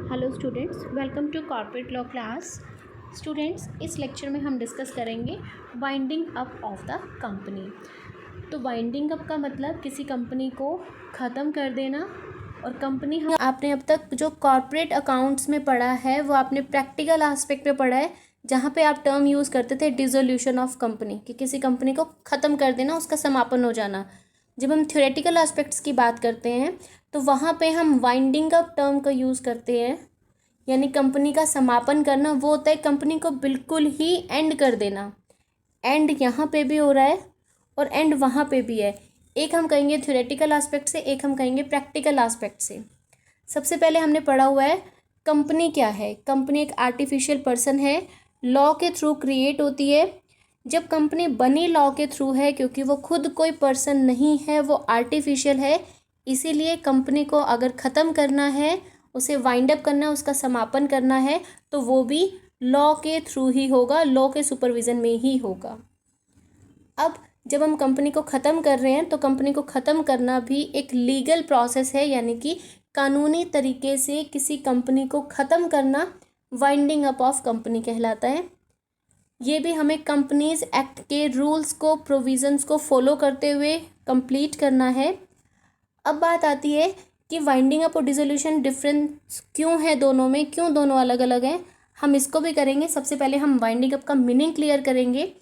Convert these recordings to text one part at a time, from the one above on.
Hello students, welcome to corporate law class. Students, इस lecture में हम डिस्कस करेंगे winding up of the company. तो वाइंडिंग अप का मतलब किसी कंपनी को ख़त्म कर देना। और कंपनी हम आपने अब तक जो कॉर्पोरेट अकाउंट्स में पढ़ा है वो आपने प्रैक्टिकल एस्पेक्ट में पढ़ा है, जहाँ पे आप टर्म यूज़ करते थे डिसोल्यूशन ऑफ कंपनी, कि किसी कंपनी को ख़त्म कर देना, उसका समापन हो जाना। जब हम थ्योरेटिकल एस्पेक्ट्स की बात करते हैं तो वहाँ पे हम वाइंडिंग अप टर्म का यूज़ करते हैं, यानी कंपनी का समापन करना। वो होता है कंपनी को बिल्कुल ही एंड कर देना। एंड यहाँ पे भी हो रहा है और एंड वहाँ पे भी है। एक हम कहेंगे थ्योरेटिकल एस्पेक्ट से, एक हम कहेंगे प्रैक्टिकल एस्पेक्ट से। सबसे पहले हमने पढ़ा हुआ है कंपनी क्या है। कंपनी एक आर्टिफिशियल पर्सन है, लॉ के थ्रू क्रिएट होती है। जब कंपनी बनी लॉ के थ्रू है, क्योंकि वो खुद कोई पर्सन नहीं है, वो आर्टिफिशियल है, इसीलिए कंपनी को अगर ख़त्म करना है, उसे वाइंड अप करना है, उसका समापन करना है, तो वो भी लॉ के थ्रू ही होगा, लॉ के सुपरविज़न में ही होगा। अब जब हम कंपनी को ख़त्म कर रहे हैं तो कंपनी को ख़त्म करना भी एक लीगल प्रोसेस है, यानी कि कानूनी तरीके से किसी कंपनी को ख़त्म करना वाइंडिंग अप ऑफ कंपनी कहलाता है। ये भी हमें कंपनीज एक्ट के रूल्स को, प्रोविज़न्स को फॉलो करते हुए कंप्लीट करना है। अब बात आती है कि वाइंडिंग अप और डिसोल्यूशन डिफरेंस क्यों है दोनों में, क्यों दोनों अलग अलग हैं, हम इसको भी करेंगे। सबसे पहले हम वाइंडिंग अप का मीनिंग क्लियर करेंगे।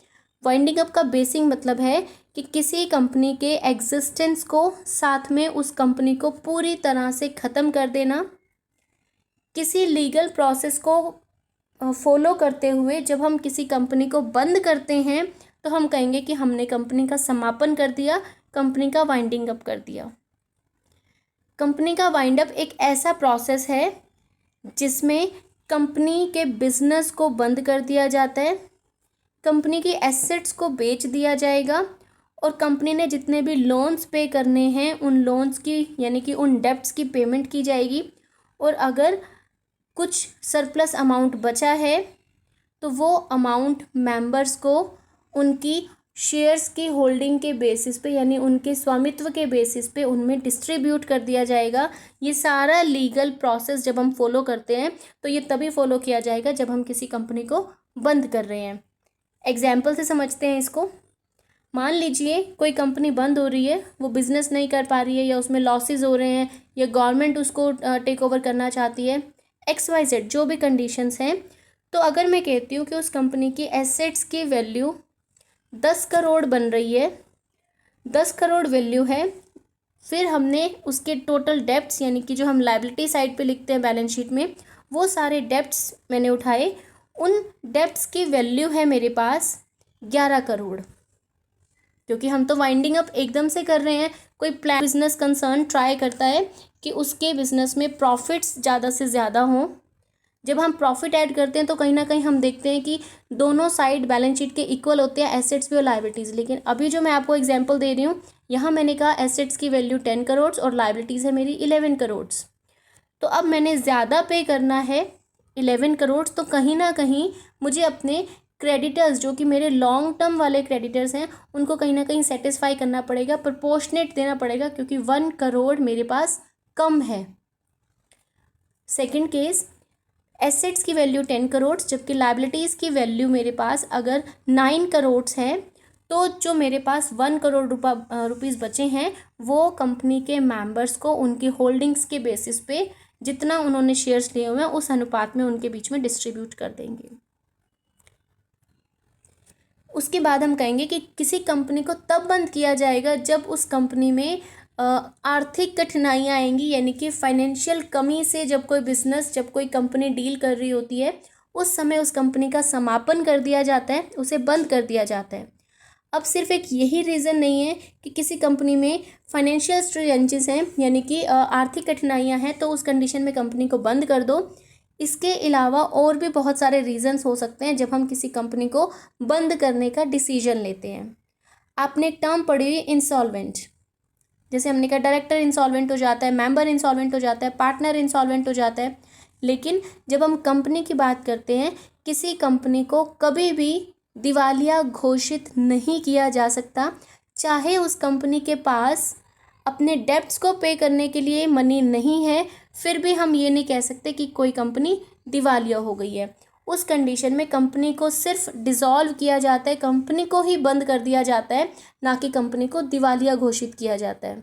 वाइंडिंग अप का बेसिक मतलब है कि किसी कंपनी के एग्जिस्टेंस को, साथ में उस कंपनी को पूरी तरह से ख़त्म कर देना। किसी लीगल प्रोसेस को फॉलो करते हुए जब हम किसी कंपनी को बंद करते हैं तो हम कहेंगे कि हमने कंपनी का समापन कर दिया, कंपनी का वाइंडिंग अप कर दिया। कंपनी का वाइंड अप एक ऐसा प्रोसेस है जिसमें कंपनी के बिजनेस को बंद कर दिया जाता है, कंपनी की एसेट्स को बेच दिया जाएगा और कंपनी ने जितने भी लोन्स पे करने हैं उन लोन्स की, यानी कि उन डेब्ट्स की पेमेंट की जाएगी। और अगर कुछ सरप्लस अमाउंट बचा है तो वो अमाउंट मेंबर्स को उनकी शेयर्स की होल्डिंग के बेसिस पे, यानी उनके स्वामित्व के बेसिस पे उनमें डिस्ट्रीब्यूट कर दिया जाएगा। ये सारा लीगल प्रोसेस जब हम फॉलो करते हैं तो ये तभी फॉलो किया जाएगा जब हम किसी कंपनी को बंद कर रहे हैं। एग्जाम्पल से समझते हैं इसको। मान लीजिए कोई कंपनी बंद हो रही है, वो बिज़नेस नहीं कर पा रही है, या उसमें लॉसेस हो रहे हैं, या गवर्नमेंट उसको टेक ओवर करना चाहती है, XYZ जो भी कंडीशंस हैं। तो अगर मैं कहती हूँ कि उस कंपनी की एसेट्स की वैल्यू 10 करोड़ बन रही है, 10 करोड़ वैल्यू है, फिर हमने उसके टोटल डेब्ट्स, यानी कि जो हम लायबिलिटी साइड पे लिखते हैं बैलेंस शीट में, वो सारे डेब्ट्स मैंने उठाए। उन डेब्ट्स की वैल्यू है मेरे पास 11 करोड़। क्योंकि हम तो वाइंडिंग अप एकदम से कर रहे हैं, कोई प्लान बिजनेस कंसर्न ट्राई करता है कि उसके बिजनेस में प्रॉफिट्स ज़्यादा से ज़्यादा हों। जब हम प्रॉफिट ऐड करते हैं तो कहीं ना कहीं हम देखते हैं कि दोनों साइड बैलेंस शीट के इक्वल होते हैं, एसेट्स भी और लायबिलिटीज़। लेकिन अभी जो मैं आपको एग्जांपल दे रही हूँ, यहाँ मैंने कहा एसेट्स की वैल्यू 10 करोड़ और लायबिलिटीज़ है मेरी 11 करोड़। तो अब मैंने ज़्यादा पे करना है 11 करोड़, तो कहीं ना कहीं मुझे अपने क्रेडिटर्स, जो कि मेरे लॉन्ग टर्म वाले क्रेडिटर्स हैं, उनको कहीं ना कहीं सेटिस्फाई करना पड़ेगा, प्रोपोर्शनेट देना पड़ेगा, क्योंकि 1 करोड़ मेरे पास कम है। सेकंड केस, एसेट्स की वैल्यू 10 करोड़ जबकि लायबिलिटीज़ की वैल्यू मेरे पास अगर 9 करोड़ है, तो जो मेरे पास 1 करोड़ रुपीज़ बचे हैं वो कंपनी के मेंबर्स को उनकी होल्डिंग्स के बेसिस पे जितना उन्होंने शेयर्स लिए हुए हैं उस अनुपात में उनके बीच में डिस्ट्रीब्यूट कर देंगे। उसके बाद हम कहेंगे कि किसी कंपनी को तब बंद किया जाएगा जब उस कंपनी में आर्थिक कठिनाइयाँ आएंगी, यानी कि फाइनेंशियल कमी से जब कोई बिजनेस, जब कोई कंपनी डील कर रही होती है, उस समय उस कंपनी का समापन कर दिया जाता है, उसे बंद कर दिया जाता है। अब सिर्फ एक यही रीज़न नहीं है कि किसी कंपनी में फाइनेंशियल स्ट्रेंजेस हैं, यानी कि आर्थिक कठिनाइयाँ हैं, तो उस कंडीशन में कंपनी को बंद कर दो। इसके अलावा और भी बहुत सारे रीजंस हो सकते हैं जब हम किसी कंपनी को बंद करने का डिसीजन लेते हैं। आपने एक टर्म पढ़ी हुई इंसॉल्वेंट, जैसे हमने कहा डायरेक्टर इंसॉल्वेंट हो जाता है, मेंबर इंसॉल्वेंट हो जाता है, पार्टनर इंसॉल्वेंट हो जाता है। लेकिन जब हम कंपनी की बात करते हैं, किसी कंपनी को कभी भी दिवालिया घोषित नहीं किया जा सकता, चाहे उस कंपनी के पास अपने डेब्ट्स को पे करने के लिए मनी नहीं है, फिर भी हम ये नहीं कह सकते कि कोई कंपनी दिवालिया हो गई है। उस कंडीशन में कंपनी को सिर्फ डिसॉल्व किया जाता है, कंपनी को ही बंद कर दिया जाता है, ना कि कंपनी को दिवालिया घोषित किया जाता है।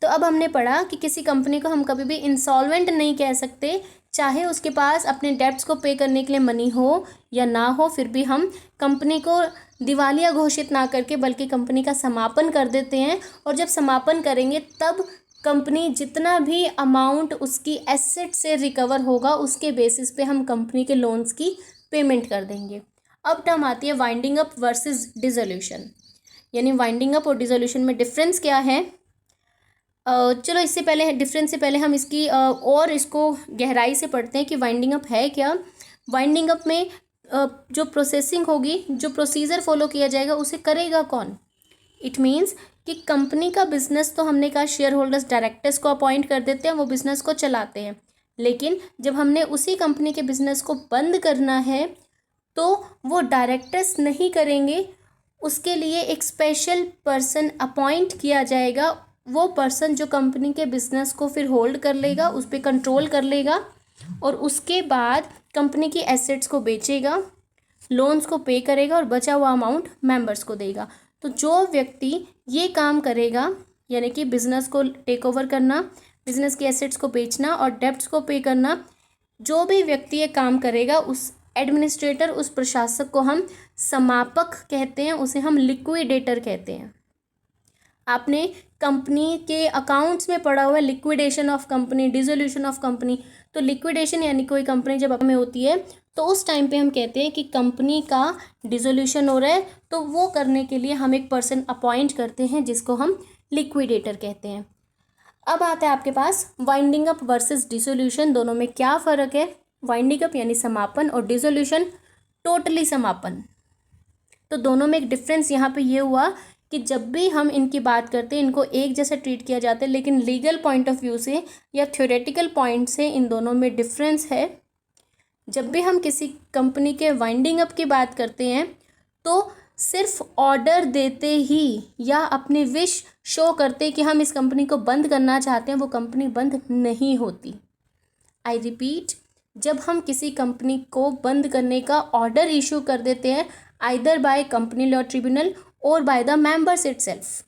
तो अब हमने पढ़ा कि किसी कंपनी को हम कभी भी इंसॉल्वेंट नहीं कह सकते, चाहे उसके पास अपने डेब्ट्स को पे करने के लिए मनी हो या ना हो, फिर भी हम कंपनी को दिवालिया घोषित ना करके बल्कि कंपनी का समापन कर देते हैं। और जब समापन करेंगे तब कंपनी जितना भी अमाउंट उसकी एसेट से रिकवर होगा उसके बेसिस पे हम कंपनी के लोन्स की पेमेंट कर देंगे। अब टर्म आती है वाइंडिंग अप वर्सेस डिसोल्यूशन, यानी वाइंडिंग अप और डिसोल्यूशन में डिफरेंस क्या है। चलो इससे पहले डिफरेंस से पहले हम इसकी और इसको गहराई से पढ़ते हैं कि वाइंडिंग अप है क्या। वाइंडिंग अप में जो प्रोसेसिंग होगी, जो प्रोसीजर फॉलो किया जाएगा, उसे करेगा कौन। इट मीन्स कि कंपनी का बिजनेस तो हमने कहा शेयर होल्डर्स डायरेक्टर्स को अपॉइंट कर देते हैं, वो बिजनेस को चलाते हैं, लेकिन जब हमने उसी कंपनी के बिजनेस को बंद करना है तो वो डायरेक्टर्स नहीं करेंगे, उसके लिए एक स्पेशल पर्सन अपॉइंट किया जाएगा। वो पर्सन जो कंपनी के बिजनेस को फिर होल्ड कर लेगा, उस पर कंट्रोल कर लेगा और उसके बाद कंपनी की एसेट्स को बेचेगा, लोन्स को पे करेगा और बचा हुआ अमाउंट मेंबर्स को देगा। तो जो व्यक्ति ये काम करेगा, यानी कि बिजनेस को टेक ओवर करना, बिजनेस की एसेट्स को बेचना और डेब्ट्स को पे करना, जो भी व्यक्ति ये काम करेगा, उस एडमिनिस्ट्रेटर, उस प्रशासक को हम समापक कहते हैं, उसे हम लिक्विडेटर कहते हैं। आपने कंपनी के अकाउंट्स में पढ़ा हुआ है liquidation of company, dissolution of company. तो लिक्विडेशन यानी कोई कंपनी जब में होती है तो उस टाइम पे हम कहते हैं कि कंपनी का डिसोल्यूशन हो रहा है, तो वो करने के लिए हम एक पर्सन अपॉइंट करते हैं जिसको हम लिक्विडेटर कहते हैं। अब आता है आपके पास वाइंडिंग अप वर्सेस डिसोल्यूशन, दोनों में क्या फ़र्क है। वाइंडिंग अप यानी समापन और डिसोल्यूशन टोटली समापन। तो दोनों में एक डिफरेंस यहाँ पे ये हुआ कि जब भी हम इनकी बात करते हैं इनको एक जैसा ट्रीट किया जाता है, लेकिन लीगल पॉइंट ऑफ व्यू से या थ्योरेटिकल पॉइंट से इन दोनों में डिफरेंस है। जब भी हम किसी कंपनी के वाइंडिंग अप की बात करते हैं तो सिर्फ ऑर्डर देते ही या अपनी विश शो करते कि हम इस कंपनी को बंद करना चाहते हैं, वो कंपनी बंद नहीं होती। आई रिपीट, जब हम किसी कंपनी को बंद करने का ऑर्डर इशू कर देते हैं either by company law tribunal और बाय द मेंबर्स इटसेल्फ,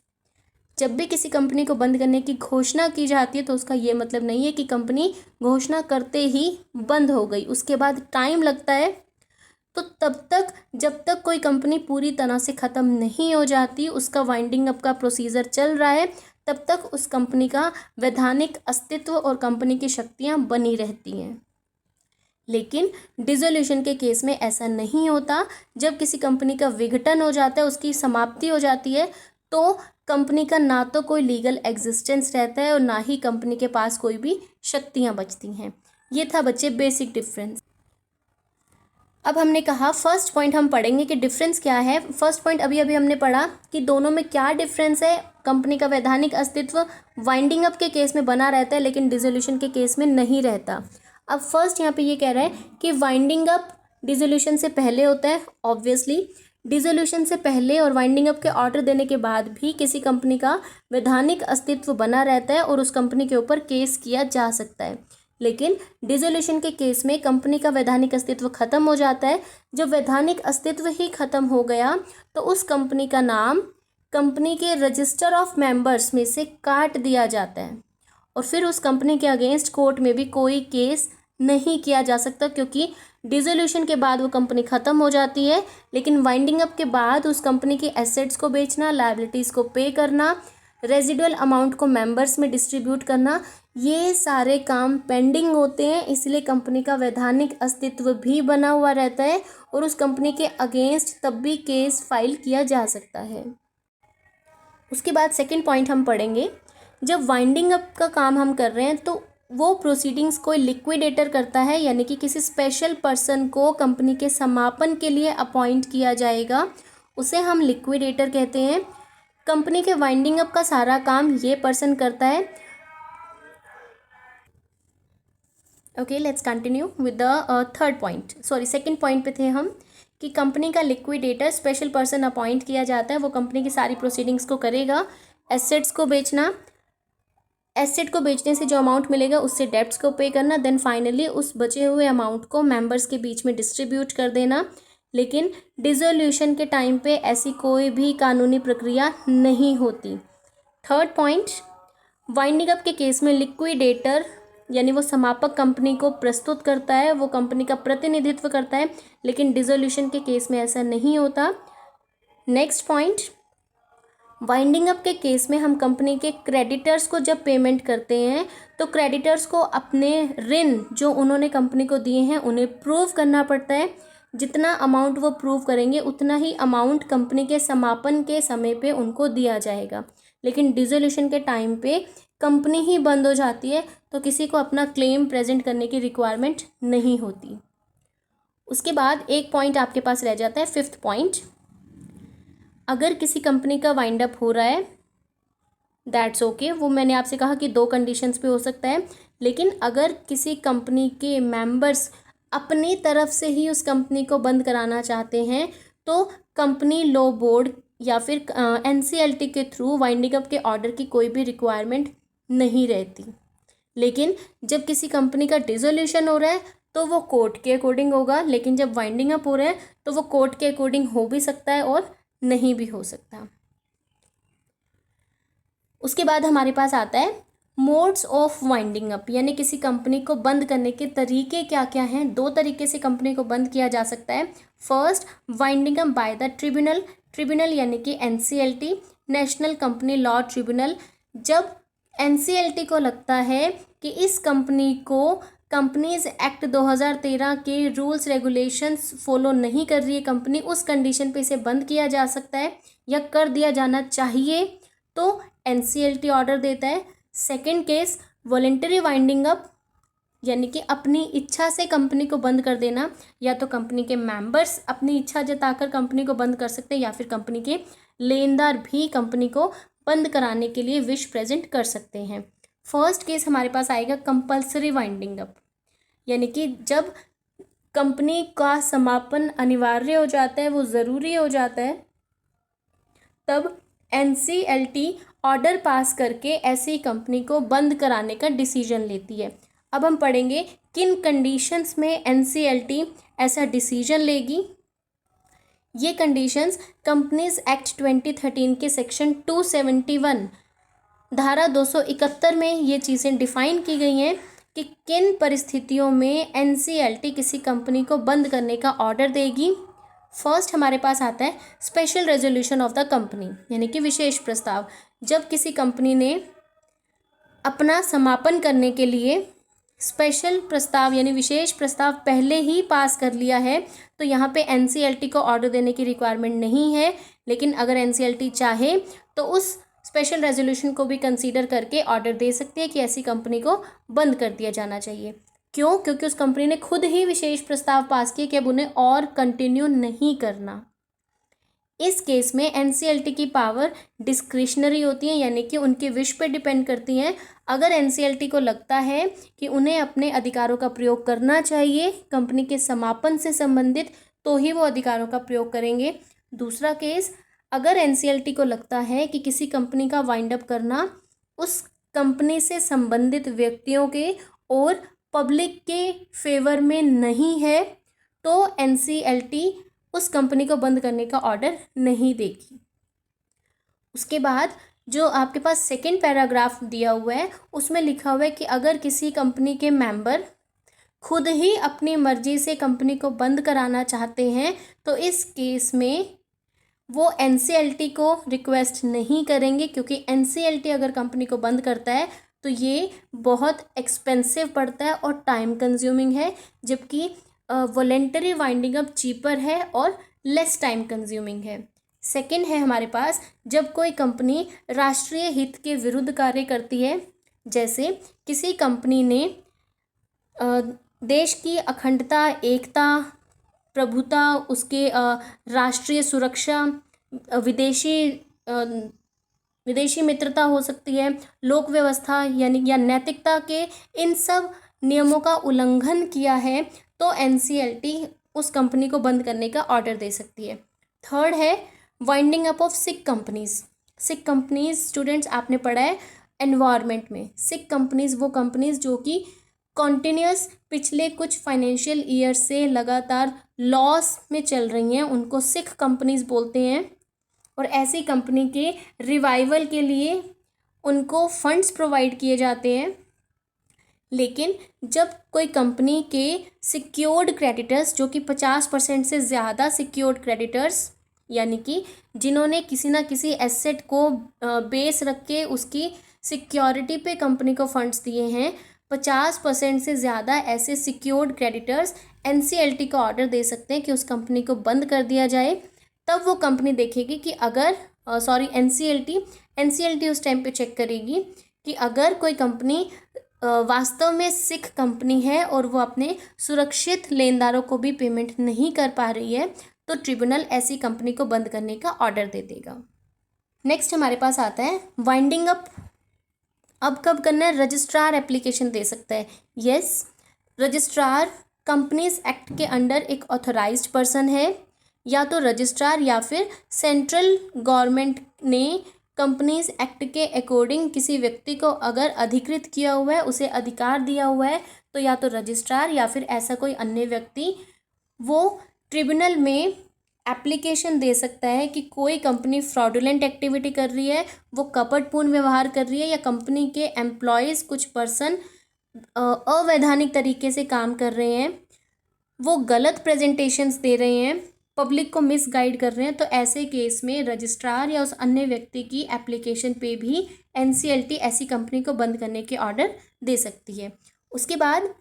जब भी किसी कंपनी को बंद करने की घोषणा की जाती है तो उसका ये मतलब नहीं है कि कंपनी घोषणा करते ही बंद हो गई, उसके बाद टाइम लगता है। तो तब तक जब तक कोई कंपनी पूरी तरह से ख़त्म नहीं हो जाती, उसका वाइंडिंग अप का प्रोसीजर चल रहा है, तब तक उस कंपनी का वैधानिक अस्तित्व और कंपनी की शक्तियाँ बनी रहती हैं। लेकिन डिसोल्यूशन के केस में ऐसा नहीं होता। जब किसी कंपनी का विघटन हो जाता है, उसकी समाप्ति हो जाती है, तो कंपनी का ना तो कोई लीगल एग्जिस्टेंस रहता है और ना ही कंपनी के पास कोई भी शक्तियाँ बचती हैं। ये था बच्चे बेसिक डिफरेंस। अब हमने कहा फर्स्ट पॉइंट हम पढ़ेंगे कि डिफरेंस क्या है। फर्स्ट पॉइंट अभी अभी हमने पढ़ा कि दोनों में क्या डिफरेंस है। कंपनी का वैधानिक अस्तित्व वाइंडिंग अप के केस में बना रहता है लेकिन डिसोल्यूशन के केस में नहीं रहता। अब फर्स्ट यहाँ पे ये कह रहा है कि वाइंडिंग अप डिसोल्यूशन से पहले होता है। ऑब्वियसली डिसोल्यूशन से पहले और वाइंडिंग अप के ऑर्डर देने के बाद भी किसी कंपनी का वैधानिक अस्तित्व बना रहता है और उस कंपनी के ऊपर केस किया जा सकता है। लेकिन डिसोल्यूशन के केस में कंपनी का वैधानिक अस्तित्व खत्म हो जाता है। जब वैधानिक अस्तित्व ही खत्म हो गया तो उस कंपनी का नाम कंपनी के रजिस्टर ऑफ मेंबर्स में से काट दिया जाता है और फिर उस कंपनी के अगेंस्ट कोर्ट में भी कोई केस नहीं किया जा सकता, क्योंकि डिसोल्यूशन के बाद वो कंपनी ख़त्म हो जाती है। लेकिन वाइंडिंग अप के बाद उस कंपनी की एसेट्स को बेचना, लायबिलिटीज़ को पे करना, रेजिडुअल अमाउंट को मेंबर्स में डिस्ट्रीब्यूट करना, ये सारे काम पेंडिंग होते हैं। इसलिए कंपनी का वैधानिक अस्तित्व भी बना हुआ रहता है और उस कंपनी के अगेंस्ट तब भी केस फाइल किया जा सकता है। उसके बाद सेकंड पॉइंट हम पढ़ेंगे, जब वाइंडिंग अप का काम हम कर रहे हैं तो वो प्रोसीडिंग्स कोई लिक्विडेटर करता है, यानी कि किसी स्पेशल पर्सन को कंपनी के समापन के लिए अपॉइंट किया जाएगा, उसे हम लिक्विडेटर कहते हैं। कंपनी के वाइंडिंग अप का सारा काम ये पर्सन करता है। Okay, let's continue with the third point. Sorry, second point पे थे हम कि कंपनी का लिक्विडेटर स्पेशल पर्सन अपॉइंट किया जाता है, वो कंपनी की सारी प्रोसीडिंग्स को करेगा। एसेट्स को बेचना, एसेट को बेचने से जो अमाउंट मिलेगा उससे डेब्ट्स को पे करना, देन फाइनली उस बचे हुए अमाउंट को मेंबर्स के बीच में डिस्ट्रीब्यूट कर देना। लेकिन डिसोल्यूशन के टाइम पे ऐसी कोई भी कानूनी प्रक्रिया नहीं होती। थर्ड पॉइंट, वाइंडिंग अप के केस में लिक्विडेटर यानी वो समापक कंपनी को प्रस्तुत करता है, वो कंपनी का प्रतिनिधित्व करता है, लेकिन डिसोल्यूशन के केस में ऐसा नहीं होता। नेक्स्ट पॉइंट, वाइंडिंग अप के केस में हम कंपनी के क्रेडिटर्स को जब पेमेंट करते हैं तो क्रेडिटर्स को अपने ऋण जो उन्होंने कंपनी को दिए हैं उन्हें प्रूव करना पड़ता है। जितना अमाउंट वो प्रूव करेंगे उतना ही अमाउंट कंपनी के समापन के समय पे उनको दिया जाएगा। लेकिन डिसोल्यूशन के टाइम पे कंपनी ही बंद हो जाती है तो किसी को अपना क्लेम प्रेजेंट करने की रिक्वायरमेंट नहीं होती। उसके बाद एक पॉइंट आपके पास रह जाता है, फिफ्थ पॉइंट, अगर किसी कंपनी का वाइंड अप हो रहा है दैट्स ओके, वो मैंने आपसे कहा कि 2 कंडीशंस पे हो सकता है। लेकिन अगर किसी कंपनी के मेंबर्स अपनी तरफ से ही उस कंपनी को बंद कराना चाहते हैं तो कंपनी लॉ बोर्ड या फिर एनसीएलटी के थ्रू वाइंडिंग अप के ऑर्डर की कोई भी रिक्वायरमेंट नहीं रहती। लेकिन जब किसी कंपनी का डिसोल्यूशन हो रहा है तो वो कोर्ट के अकॉर्डिंग होगा, लेकिन जब वाइंडिंग अप हो रहा है तो वो कोर्ट के अकॉर्डिंग हो भी सकता है और नहीं भी हो सकता। उसके बाद हमारे पास आता है मोड्स ऑफ वाइंडिंग अप, यानी किसी कंपनी को बंद करने के तरीके क्या क्या हैं। 2 तरीके से कंपनी को बंद किया जा सकता है। First, winding up by the tribunal, tribunal यानी कि NCLT, national company law tribunal. जब एनसीएलटी को लगता है कि इस कंपनी को कंपनीज एक्ट 2013 के रूल्स रेगुलेशंस फॉलो नहीं कर रही है कंपनी, उस कंडीशन पे इसे बंद किया जा सकता है या कर दिया जाना चाहिए, तो एनसीएलटी ऑर्डर देता है। Second case, voluntary winding up, यानी कि अपनी इच्छा से कंपनी को बंद कर देना। या तो कंपनी के मेंबर्स अपनी इच्छा जताकर कंपनी को बंद कर सकते हैं या फिर कंपनी के लेनदार भी कंपनी को बंद कराने के लिए विश प्रेजेंट कर सकते हैं। फर्स्ट केस हमारे पास आएगा कंपल्सरी वाइंडिंग अप, यानी कि जब कंपनी का समापन अनिवार्य हो जाता है, वो ज़रूरी हो जाता है, तब एनसीएलटी ऑर्डर पास करके ऐसी कंपनी को बंद कराने का डिसीजन लेती है। अब हम पढ़ेंगे किन कंडीशंस में एनसीएलटी ऐसा डिसीजन लेगी। ये कंडीशंस कंपनीज एक्ट 2013 के सेक्शन 271 धारा 271 में ये चीज़ें डिफ़ाइन की गई हैं कि किन परिस्थितियों में एनसीएलटी किसी कंपनी को बंद करने का ऑर्डर देगी। फर्स्ट हमारे पास आता है special resolution of the company, यानी कि विशेष प्रस्ताव। जब किसी कंपनी ने अपना समापन करने के लिए स्पेशल प्रस्ताव यानी विशेष प्रस्ताव पहले ही पास कर लिया है तो यहाँ पे एनसीएलटी को ऑर्डर देने की रिक्वायरमेंट नहीं है। लेकिन अगर एनसीएलटी चाहे तो उस स्पेशल रेजोल्यूशन को भी कंसीडर करके ऑर्डर दे सकती है कि ऐसी कंपनी को बंद कर दिया जाना चाहिए। क्यों? क्योंकि उस कंपनी ने खुद ही विशेष प्रस्ताव पास किया कि अब उन्हें और कंटिन्यू नहीं करना। इस केस में एनसीएलटी की पावर डिस्क्रिशनरी होती है, यानी कि उनके विश पे डिपेंड करती हैं। अगर एनसीएलटी को लगता है कि उन्हें अपने अधिकारों का प्रयोग करना चाहिए कंपनी के समापन से संबंधित, तो ही वो अधिकारों का प्रयोग करेंगे। दूसरा केस, अगर एनसीएलटी को लगता है कि किसी कंपनी का वाइंड अप करना उस कंपनी से संबंधित व्यक्तियों के और पब्लिक के फेवर में नहीं है, तो एनसीएलटी उस कंपनी को बंद करने का ऑर्डर नहीं देगी। उसके बाद जो आपके पास सेकंड पैराग्राफ दिया हुआ है उसमें लिखा हुआ है कि अगर किसी कंपनी के मेंबर खुद ही अपनी मर्जी से कंपनी को बंद कराना चाहते हैं तो इस केस में वो एनसीएलटी को रिक्वेस्ट नहीं करेंगे, क्योंकि एनसीएलटी अगर कंपनी को बंद करता है तो ये बहुत एक्सपेंसिव पड़ता है और टाइम कंज्यूमिंग है, जबकि वॉलेंटरी वाइंडिंग अप चीपर है और लेस टाइम कंज्यूमिंग है। सेकंड है हमारे पास जब कोई कंपनी राष्ट्रीय हित के विरुद्ध कार्य करती है, जैसे किसी कंपनी ने देश की अखंडता, एकता, प्रभुता, उसके राष्ट्रीय सुरक्षा, विदेशी मित्रता हो सकती है, लोक व्यवस्था यानी या नैतिकता के इन सब नियमों का उल्लंघन किया है, तो एनसीएलटी उस कंपनी को बंद करने का ऑर्डर दे सकती है। थर्ड है winding up of sick companies. Sick companies students आपने पढ़ा है एनवायरनमेंट में। सिक कंपनीज वो कंपनीज जो कि कॉन्टिन्यूस पिछले कुछ फाइनेंशियल ईयर से लगातार लॉस में चल रही हैं, उनको सिक कंपनीज बोलते हैं। और ऐसी कंपनी के रिवाइवल के लिए उनको फंड्स प्रोवाइड किए जाते हैं। लेकिन जब कोई कंपनी के सिक्योर्ड क्रेडिटर्स, जो कि 50% से ज़्यादा सिक्योर्ड क्रेडिटर्स, यानी कि जिन्होंने किसी ना किसी एसेट को बेस रख के उसकी सिक्योरिटी पे कंपनी को फंड्स दिए हैं, 50% से ज़्यादा ऐसे सिक्योर्ड क्रेडिटर्स एनसीएलटी का ऑर्डर दे सकते हैं कि उस कंपनी को बंद कर दिया जाए। तब वो कंपनी देखेगी कि अगर एनसीएलटी उस टाइम पे चेक करेगी कि अगर कोई कंपनी वास्तव में सिक कंपनी है और वो अपने सुरक्षित लेनदारों को भी पेमेंट नहीं कर पा रही है, तो ट्रिब्यूनल ऐसी कंपनी को बंद करने का ऑर्डर दे देगा। नेक्स्ट हमारे पास आता है वाइंडिंग अप। अब कब करना है? रजिस्ट्रार एप्लीकेशन दे सकता है। यस, रजिस्ट्रार कंपनीज एक्ट के अंडर एक ऑथराइज्ड पर्सन है, या तो रजिस्ट्रार या फिर सेंट्रल गवर्नमेंट ने कंपनीज एक्ट के अकॉर्डिंग किसी व्यक्ति को अगर अधिकृत किया हुआ है, उसे अधिकार दिया हुआ है, तो या तो रजिस्ट्रार या फिर ऐसा कोई अन्य व्यक्ति वो ट्रिब्यूनल में एप्लीकेशन दे सकता है कि कोई कंपनी फ्रॉडुलेंट एक्टिविटी कर रही है, वो कपटपूर्ण व्यवहार कर रही है, या कंपनी के एम्प्लॉयज़ कुछ पर्सन अवैधानिक तरीके से काम कर रहे हैं, वो गलत प्रेजेंटेशंस दे रहे हैं, पब्लिक को मिसगाइड कर रहे हैं, तो ऐसे केस में रजिस्ट्रार या उस अन्य व्यक्ति की एप्लीकेशन पे भी एनसीएलटी ऐसी कंपनी को बंद करने के ऑर्डर दे सकती है। उसके बाद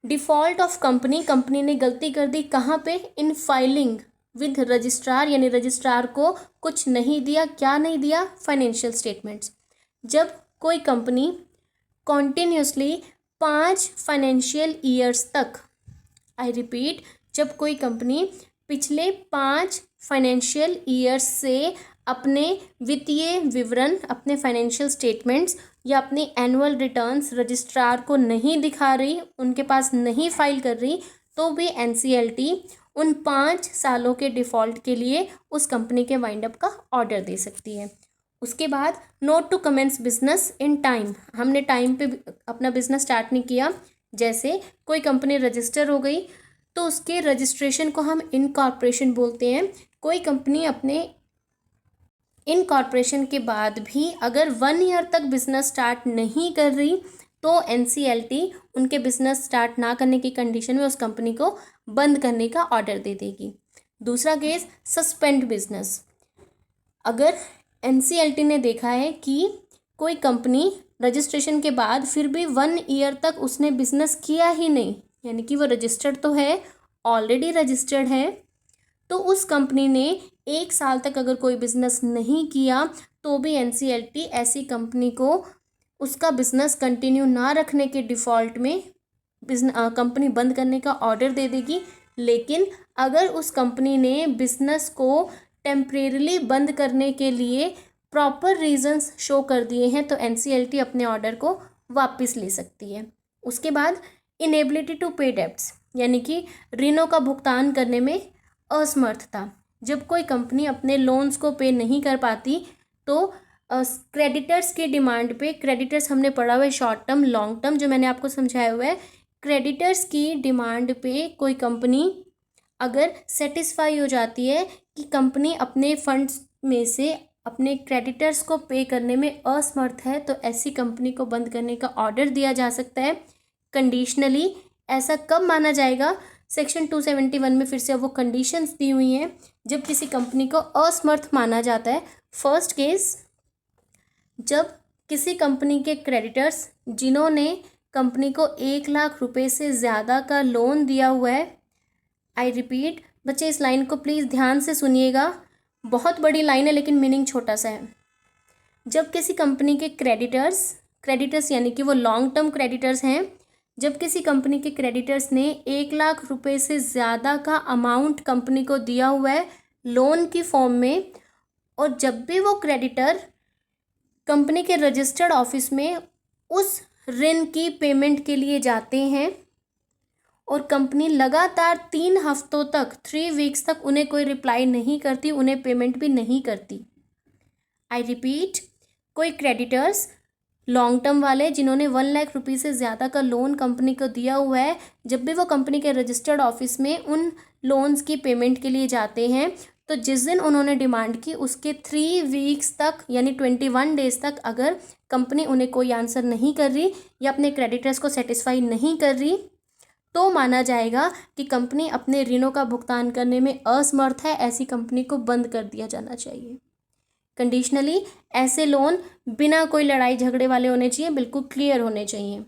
डिफ़ॉल्ट ऑफ कंपनी ने गलती कर दी कहाँ पे? इन फाइलिंग विद रजिस्ट्रार, यानी रजिस्ट्रार को कुछ नहीं दिया। क्या नहीं दिया? Financial statements. जब कोई कंपनी कॉन्टिन्यूसली 5 फाइनेंशियल ईयर्स तक, आई रिपीट, जब कोई कंपनी पिछले 5 फाइनेंशियल ईयर्स से अपने वित्तीय विवरण, अपने फाइनेंशियल स्टेटमेंट्स या अपनी एनुअल रिटर्न्स रजिस्ट्रार को नहीं दिखा रही, उनके पास नहीं फाइल कर रही, तो भी एनसीएलटी उन 5 सालों के डिफ़ॉल्ट के लिए उस कंपनी के वाइंड अप का ऑर्डर दे सकती है। उसके बाद note to commence business in time. हमने टाइम पे अपना बिजनेस स्टार्ट नहीं किया। जैसे कोई कंपनी रजिस्टर हो गई तो उसके रजिस्ट्रेशन को हम इनकॉर्पोरेशन बोलते हैं। कोई कंपनी अपने इनकॉर्पोरेशन के बाद भी अगर 1 ईयर तक बिजनेस स्टार्ट नहीं कर रही, तो एनसीएलटी उनके बिजनेस स्टार्ट ना करने की कंडीशन में उस कंपनी को बंद करने का ऑर्डर दे देगी। दूसरा केस सस्पेंड बिजनेस। अगर एनसीएलटी ने देखा है कि कोई कंपनी रजिस्ट्रेशन के बाद फिर भी 1 ईयर तक उसने बिजनेस किया ही नहीं, यानी कि वो रजिस्टर्ड तो है, ऑलरेडी रजिस्टर्ड है, तो उस कंपनी ने 1 साल तक अगर कोई बिजनेस नहीं किया, तो भी एनसीएलटी ऐसी कंपनी को उसका बिजनेस कंटिन्यू ना रखने के डिफ़ॉल्ट में कंपनी बंद करने का ऑर्डर दे देगी। लेकिन अगर उस कंपनी ने बिजनेस को टेम्परेरीली बंद करने के लिए प्रॉपर रीजंस शो कर दिए हैं, तो एनसीएलटी अपने ऑर्डर को वापस ले सकती है। उसके बाद इनेबिलिटी टू पे डेब्ट्स, यानी कि ऋणों का भुगतान करने में असमर्थता। जब कोई कंपनी अपने लोन्स को पे नहीं कर पाती, तो क्रेडिटर्स की डिमांड पे, क्रेडिटर्स हमने पढ़ा हुआ है शॉर्ट टर्म, लॉन्ग टर्म, जो मैंने आपको समझाया हुआ है। क्रेडिटर्स की डिमांड पे कोई कंपनी अगर सेटिस्फाई हो जाती है कि कंपनी अपने फंड्स में से अपने क्रेडिटर्स को पे करने में असमर्थ है, तो ऐसी कंपनी को बंद करने का ऑर्डर दिया जा सकता है कंडीशनली। ऐसा कब माना जाएगा? सेक्शन 271 में फिर से वो कंडीशंस दी हुई हैं जब किसी कंपनी को असमर्थ माना जाता है। फर्स्ट केस, जब किसी कंपनी के क्रेडिटर्स जिन्होंने कंपनी को 1 लाख रुपए से ज़्यादा का लोन दिया हुआ है, आई रिपीट बच्चे इस लाइन को प्लीज़ ध्यान से सुनिएगा, बहुत बड़ी लाइन है लेकिन मीनिंग छोटा सा है। जब किसी कंपनी के क्रेडिटर्स यानी कि वो लॉन्ग टर्म क्रेडिटर्स हैं, जब किसी कंपनी के क्रेडिटर्स ने 1 लाख रुपए से ज़्यादा का अमाउंट कंपनी को दिया हुआ है लोन की फॉर्म में, और जब भी वो क्रेडिटर कंपनी के रजिस्टर्ड ऑफिस में उस ऋण की पेमेंट के लिए जाते हैं और कंपनी लगातार 3 हफ्तों तक 3 वीक्स तक उन्हें कोई रिप्लाई नहीं करती, उन्हें पेमेंट भी नहीं करती। आई रिपीट, कोई क्रेडिटर्स लॉन्ग टर्म वाले जिन्होंने 1 लाख रुपये से ज़्यादा का लोन कंपनी को दिया हुआ है, जब भी वो कंपनी के रजिस्टर्ड ऑफिस में उन लोन्स की पेमेंट के लिए जाते हैं, तो जिस दिन उन्होंने डिमांड की उसके 3 वीक्स तक यानी 21 डेज तक अगर कंपनी उन्हें कोई आंसर नहीं कर रही या अपने क्रेडिटर्स को सेटिस्फाई नहीं कर रही, तो माना जाएगा कि कंपनी अपने ऋणों का भुगतान करने में असमर्थ है। ऐसी कंपनी को बंद कर दिया जाना चाहिए। कंडीशनली ऐसे लोन बिना कोई लड़ाई झगड़े वाले होने चाहिए, बिल्कुल क्लियर होने चाहिए।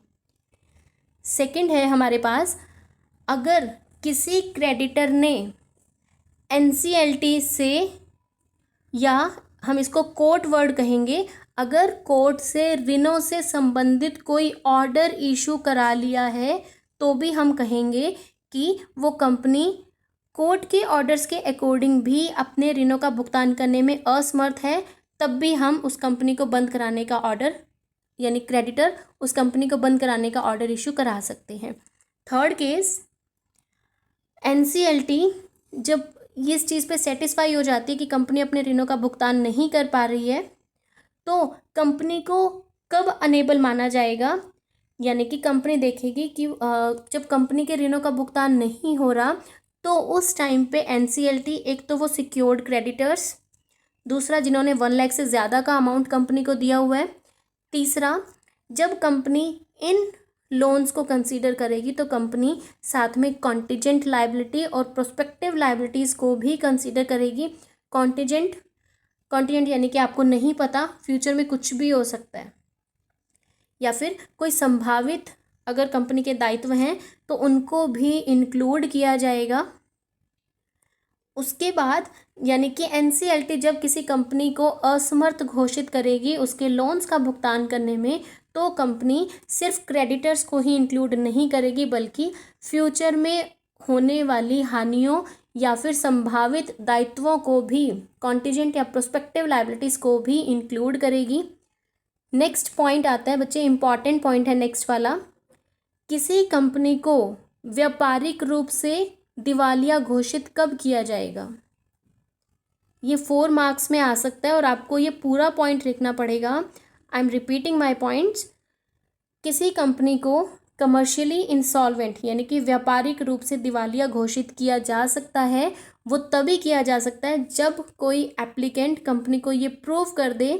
सेकंड है हमारे पास, अगर किसी क्रेडिटर ने एनसीएलटी से, या हम इसको कोर्ट वर्ड कहेंगे, अगर कोर्ट से ऋणों से संबंधित कोई ऑर्डर इशू करा लिया है, तो भी हम कहेंगे कि वो कंपनी कोर्ट के ऑर्डर्स के अकॉर्डिंग भी अपने ऋणों का भुगतान करने में असमर्थ है, तब भी हम उस कंपनी को बंद कराने का ऑर्डर, यानी क्रेडिटर उस कंपनी को बंद कराने का ऑर्डर इशू करा सकते हैं। थर्ड केस, एनसीएलटी जब इस चीज़ पे सेटिस्फाई हो जाती है कि कंपनी अपने ऋणों का भुगतान नहीं कर पा रही है, तो कंपनी को कब अनेबल माना जाएगा, यानी कि कंपनी देखेगी कि जब कंपनी के ऋणों का भुगतान नहीं हो रहा, तो उस टाइम पे एनसीएलटी, एक तो वो सिक्योर्ड क्रेडिटर्स, दूसरा जिन्होंने 1 लाख से ज़्यादा का अमाउंट कंपनी को दिया हुआ है, तीसरा जब कंपनी इन लोन्स को कंसीडर करेगी तो कंपनी साथ में कॉन्टिजेंट लायबिलिटी और प्रोस्पेक्टिव लायबिलिटीज़ को भी कंसीडर करेगी। कॉन्टिजेंट यानी कि आपको नहीं पता, फ्यूचर में कुछ भी हो सकता है, या फिर कोई संभावित अगर कंपनी के दायित्व हैं तो उनको भी इंक्लूड किया जाएगा। उसके बाद यानी कि एनसीएलटी जब किसी कंपनी को असमर्थ घोषित करेगी उसके लोन्स का भुगतान करने में, तो कंपनी सिर्फ क्रेडिटर्स को ही इंक्लूड नहीं करेगी, बल्कि फ्यूचर में होने वाली हानियों या फिर संभावित दायित्वों को भी, कॉन्टिजेंट या प्रोस्पेक्टिव लायबिलिटीज़ को भी इंक्लूड करेगी। नेक्स्ट पॉइंट आता है बच्चे, इंपॉर्टेंट पॉइंट है नेक्स्ट वाला, किसी कंपनी को व्यापारिक रूप से दिवालिया घोषित कब किया जाएगा। ये 4 मार्क्स में आ सकता है और आपको ये पूरा पॉइंट लिखना पड़ेगा। I am repeating my points. किसी कंपनी को कमर्शियली इंसॉल्वेंट यानी कि व्यापारिक रूप से दिवालिया घोषित किया जा सकता है, वो तभी किया जा सकता है जब कोई एप्लीकेंट कंपनी को ये प्रूव कर दे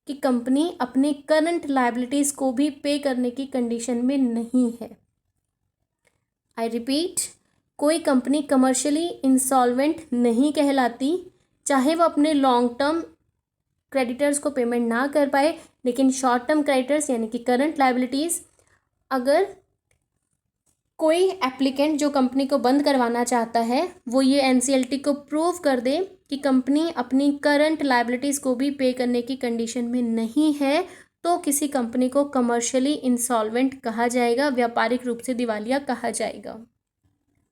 कि कंपनी अपने करंट लायबिलिटीज़ को भी पे करने की कंडीशन में नहीं है। आई रिपीट, कोई कंपनी कमर्शियली इंसॉल्वेंट नहीं कहलाती, चाहे वो अपने लॉन्ग टर्म क्रेडिटर्स को पेमेंट ना कर पाए, लेकिन शॉर्ट टर्म क्रेडिटर्स यानी कि करंट लायबिलिटीज़, अगर कोई एप्लीकेंट जो कंपनी को बंद करवाना चाहता है वो ये एनसीएलटी को प्रूव कर दे कि कंपनी अपनी करंट लायबिलिटीज़ को भी पे करने की कंडीशन में नहीं है, तो किसी कंपनी को कमर्शियली इंसॉल्वेंट कहा जाएगा, व्यापारिक रूप से दिवालिया कहा जाएगा।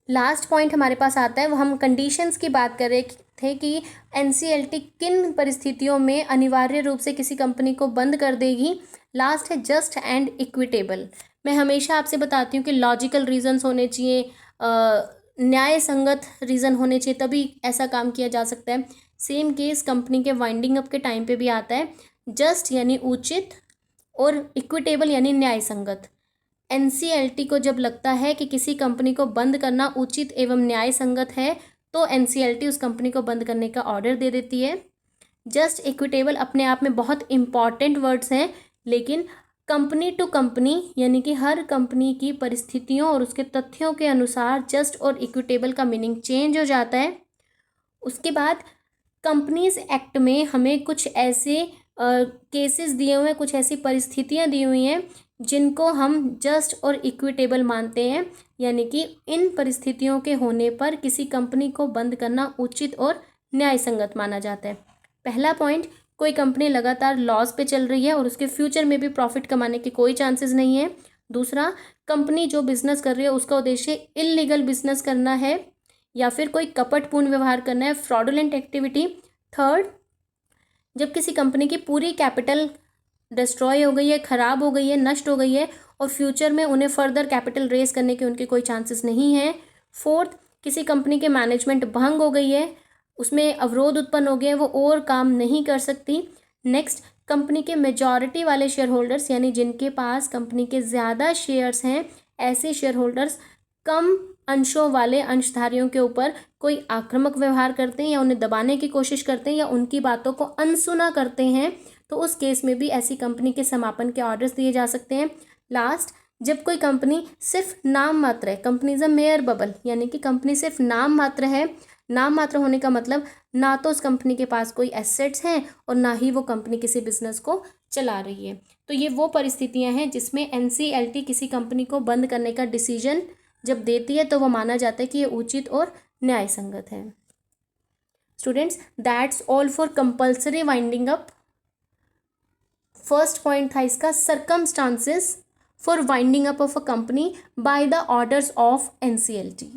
लास्ट पॉइंट हमारे पास आता है, वो हम कंडीशंस की बात कर रहे थे कि एनसीएलटी किन परिस्थितियों में अनिवार्य रूप से किसी कंपनी को बंद कर देगी। लास्ट है जस्ट एंड इक्विटेबल। मैं हमेशा आपसे बताती हूँ कि लॉजिकल रीजंस होने चाहिए, न्याय संगत रीज़न होने चाहिए, तभी ऐसा काम किया जा सकता है। सेम केस कंपनी के वाइंडिंग अप के टाइम पे भी आता है। जस्ट यानी उचित और इक्विटेबल यानी न्याय संगत। एनसीएलटी को जब लगता है कि किसी कंपनी को बंद करना उचित एवं न्याय संगत है, तो एनसीएलटी उस कंपनी को बंद करने का ऑर्डर दे देती है। जस्ट इक्विटेबल अपने आप में बहुत इंपॉर्टेंट वर्ड्स हैं, लेकिन कंपनी टू कंपनी यानी कि हर कंपनी की परिस्थितियों और उसके तथ्यों के अनुसार जस्ट और इक्विटेबल का मीनिंग चेंज हो जाता है। उसके बाद कंपनीज एक्ट में हमें कुछ ऐसे केसेस दिए हुए हैं, कुछ ऐसी परिस्थितियां दी हुई हैं जिनको हम जस्ट और इक्विटेबल मानते हैं, यानी कि इन परिस्थितियों के होने पर किसी कंपनी को बंद करना उचित और न्यायसंगत माना जाता है। पहला पॉइंट, कोई कंपनी लगातार लॉस पे चल रही है और उसके फ्यूचर में भी प्रॉफिट कमाने के कोई चांसेस नहीं है। दूसरा, कंपनी जो बिजनेस कर रही है उसका उद्देश्य इल्लीगल बिजनेस करना है या फिर कोई कपटपूर्ण व्यवहार करना है, फ्रॉडुलेंट एक्टिविटी। थर्ड, जब किसी कंपनी की पूरी कैपिटल डिस्ट्रॉय हो गई है, ख़राब हो गई है, नष्ट हो गई है और फ्यूचर में उन्हें फर्दर कैपिटल रेज करने के उनके कोई चांसेस नहीं हैं। फोर्थ, किसी कंपनी के मैनेजमेंट भंग हो गई है, उसमें अवरोध उत्पन्न हो गए हैं, वो और काम नहीं कर सकती। नेक्स्ट, कंपनी के मेजॉरिटी वाले शेयर होल्डर्स यानी जिनके पास कंपनी के ज़्यादा शेयर्स हैं, ऐसे शेयर होल्डर्स कम अंशों वाले अंशधारियों के ऊपर कोई आक्रामक व्यवहार करते हैं या उन्हें दबाने की कोशिश करते हैं या उनकी बातों को अनसुना करते हैं, तो उस केस में भी ऐसी कंपनी के समापन के ऑर्डर्स दिए जा सकते हैं। लास्ट, जब कोई कंपनी सिर्फ नाम मात्र है, company is a mayor bubble, यानी कि कंपनी सिर्फ नाम मात्र है। नाम मात्र होने का मतलब ना तो उस कंपनी के पास कोई एसेट्स हैं और ना ही वो कंपनी किसी बिजनेस को चला रही है। तो ये वो परिस्थितियां हैं जिसमें एनसीएलटी किसी कंपनी को बंद करने का डिसीजन जब देती है तो वो माना जाता है कि ये उचित और न्याय संगत है। Students, that's all for compulsory winding up. First point था इसका circumstances for winding up of a company by the orders of NCLT.